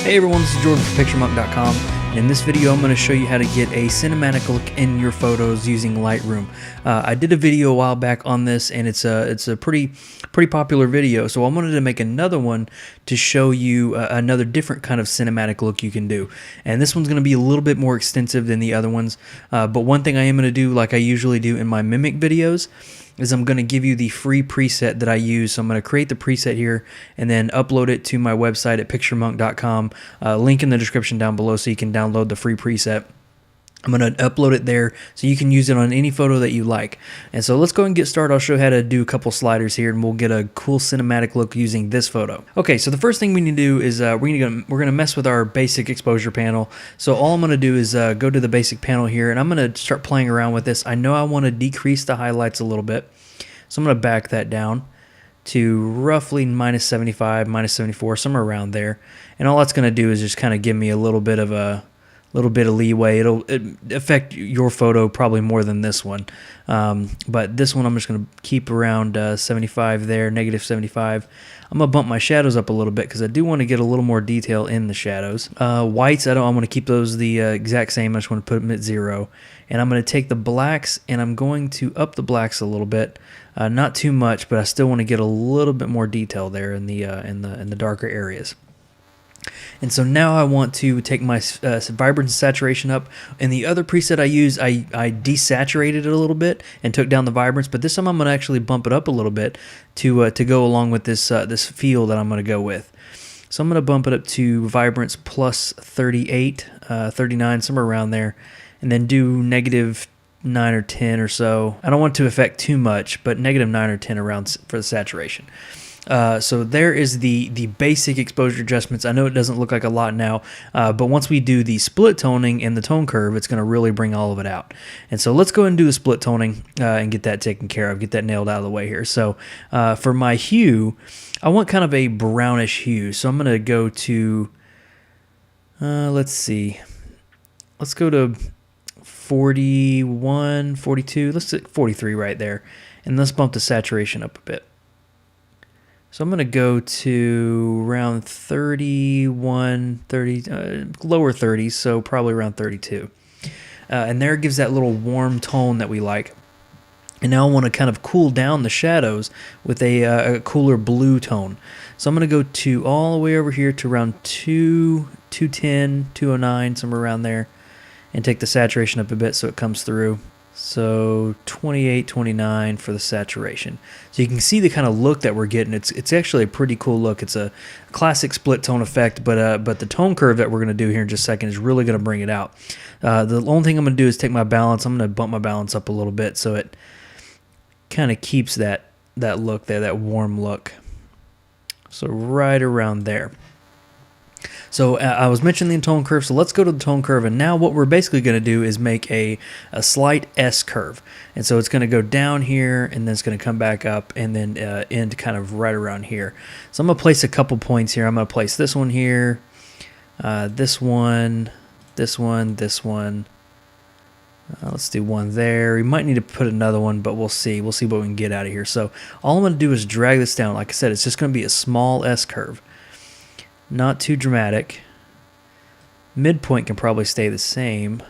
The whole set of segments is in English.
Hey everyone, this is Jordan from PictureMonk.com, and in this video I'm going to show you how to get a cinematic look in your photos using Lightroom. I did a video a while back on this, and it's a pretty popular video, so I wanted to make another one to show you another different kind of cinematic look you can do. And this one's going to be a little bit more extensive than the other ones, but one thing I am going to do, like I usually do in my mimic videos, is I'm going to give you the free preset that I use. So I'm going to create the preset here and then upload it to my website at PictureMonk.com. Link in the description down below so you can download the free preset. I'm going to upload it there so you can use it on any photo that you like. And so let's go and get started. I'll show you how to do a couple sliders here, and we'll get a cool cinematic look using this photo. Okay, so the first thing we need to do is we're going to mess with our basic exposure panel. So all I'm going to do is go to the basic panel here, and I'm going to start playing around with this. I know I want to decrease the highlights a little bit, so I'm going to back that down to roughly minus 75, minus 74, somewhere around there. And all that's going to do is just kind of give me a little bit of leeway. It'll affect your photo probably more than this one. But this one I'm just going to keep around 75 there, negative 75. I'm going to bump my shadows up a little bit because I do want to get a little more detail in the shadows. Whites, I'm going to keep those the exact same. I just want to put them at 0. And I'm going to take the blacks and I'm going to up the blacks a little bit. Not too much, but I still want to get a little bit more detail there in the darker areas. And so now I want to take my vibrance and saturation up. In the other preset I used, I desaturated it a little bit and took down the vibrance, but this time I'm going to actually bump it up a little bit to go along with this this feel that I'm going to go with. So I'm going to bump it up to vibrance plus 38, 39, somewhere around there, and then do negative 9 or 10 or so. I don't want it to affect too much, but negative 9 or 10 around for the saturation. So there is the basic exposure adjustments. I know it doesn't look like a lot now, but once we do the split toning and the tone curve, it's going to really bring all of it out. And so let's go ahead and do the split toning and get that taken care of, get that nailed out of the way here. So for my hue, I want kind of a brownish hue. So I'm going to go to, let's see, let's go to 41, 42, let's say 43 right there. And let's bump the saturation up a bit. So I'm going to go to around 31, 30, lower 30s, so probably around 32. And there it gives that little warm tone that we like. And now I want to kind of cool down the shadows with a cooler blue tone. So I'm going to go to all the way over here to around 210, 209, somewhere around there, and take the saturation up a bit so it comes through. So 28, 29 for the saturation. So you can see the kind of look that we're getting. It's actually a pretty cool look. It's a classic split tone effect, but the tone curve that we're going to do here in just a second is really going to bring it out. The only thing I'm going to do is take my balance. I'm going to bump my balance up a little bit so it kind of keeps that look there, that warm look. So right around there. So I was mentioning the tone curve, so let's go to the tone curve, and now what we're basically going to do is make a slight S curve. And so it's going to go down here, and then it's going to come back up, and then end kind of right around here. So I'm going to place a couple points here. I'm going to place this one here, this one, this one, this one. Let's do one there. We might need to put another one, but we'll see. We'll see what we can get out of here. So all I'm going to do is drag this down. Like I said, it's just going to be a small S curve. Not too dramatic. Midpoint can probably stay the same.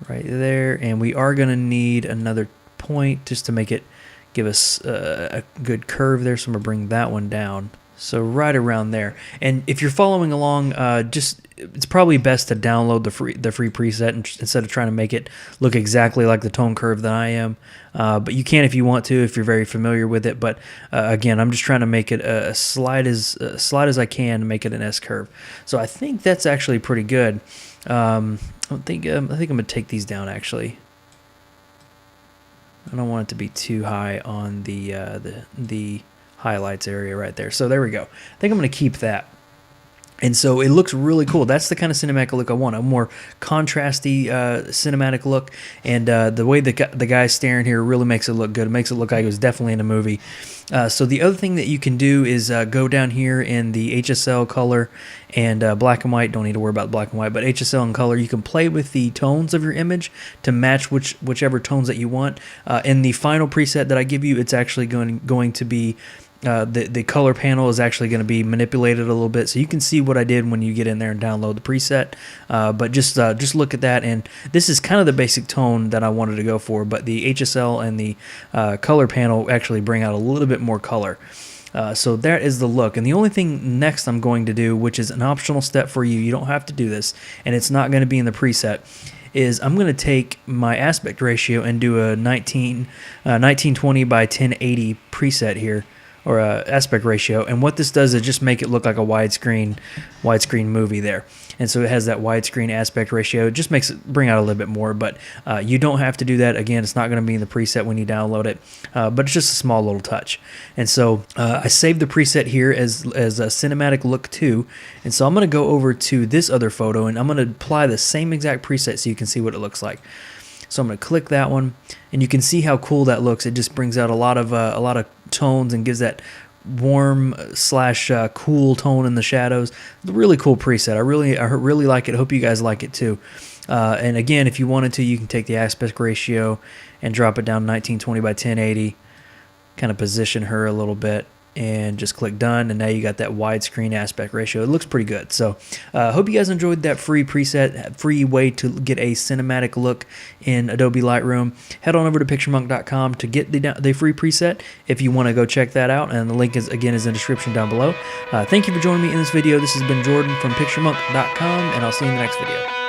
Right there. And we are going to need another point just to make it give us a good curve there. So I'm going to bring that one down. So right around there. And if you're following along, it's probably best to download the free preset instead of trying to make it look exactly like the tone curve that I am. But you can if you want to, if you're very familiar with it. But again, I'm just trying to make it as slight as I can to make it an S curve. So I think that's actually pretty good. I think I'm going to take these down actually. I don't want it to be too high on the highlights area right there. So there we go. I think I'm going to keep that. And so it looks really cool. That's the kind of cinematic look I want, a more contrasty cinematic look. And the way the guy's staring here really makes it look good. It makes it look like it was definitely in a movie. So the other thing that you can do is go down here in the HSL color and black and white. Don't need to worry about black and white, but HSL and color. You can play with the tones of your image to match whichever tones that you want. In the final preset that I give you, it's actually going to be the color panel is actually going to be manipulated a little bit, so you can see what I did when you get in there and download the preset. But just look at that, and this is kind of the basic tone that I wanted to go for, but the HSL and the color panel actually bring out a little bit more color. So that is the look. And the only thing next I'm going to do, which is an optional step for you, you don't have to do this, and it's not going to be in the preset, is I'm going to take my aspect ratio and do a 1920 by 1080 preset here, or aspect ratio. And what this does is just make it look like a widescreen movie there. And so it has that widescreen aspect ratio. It just makes it bring out a little bit more, but you don't have to do that. Again, it's not going to be in the preset when you download it, but it's just a small little touch. And so I saved the preset here as a cinematic look 2. And so I'm going to go over to this other photo, and I'm going to apply the same exact preset so you can see what it looks like. So I'm going to click that one, and you can see how cool that looks. It just brings out a lot of tones and gives that warm slash cool tone in the shadows. Really cool preset. I really like it. I hope you guys like it too. And again, if you wanted to, you can take the aspect ratio and drop it down to 1920 by 1080. Kind of position her a little bit, and just click done, and now you got that widescreen aspect ratio. It looks pretty good. So hope you guys enjoyed that free preset, free way to get a cinematic look in Adobe Lightroom. Head on over to picturemonk.com to get the free preset if you want to go check that out, and the link is in the description down below. Thank you for joining me in this video. This has been Jordan from picturemonk.com, and I'll see you in the next video.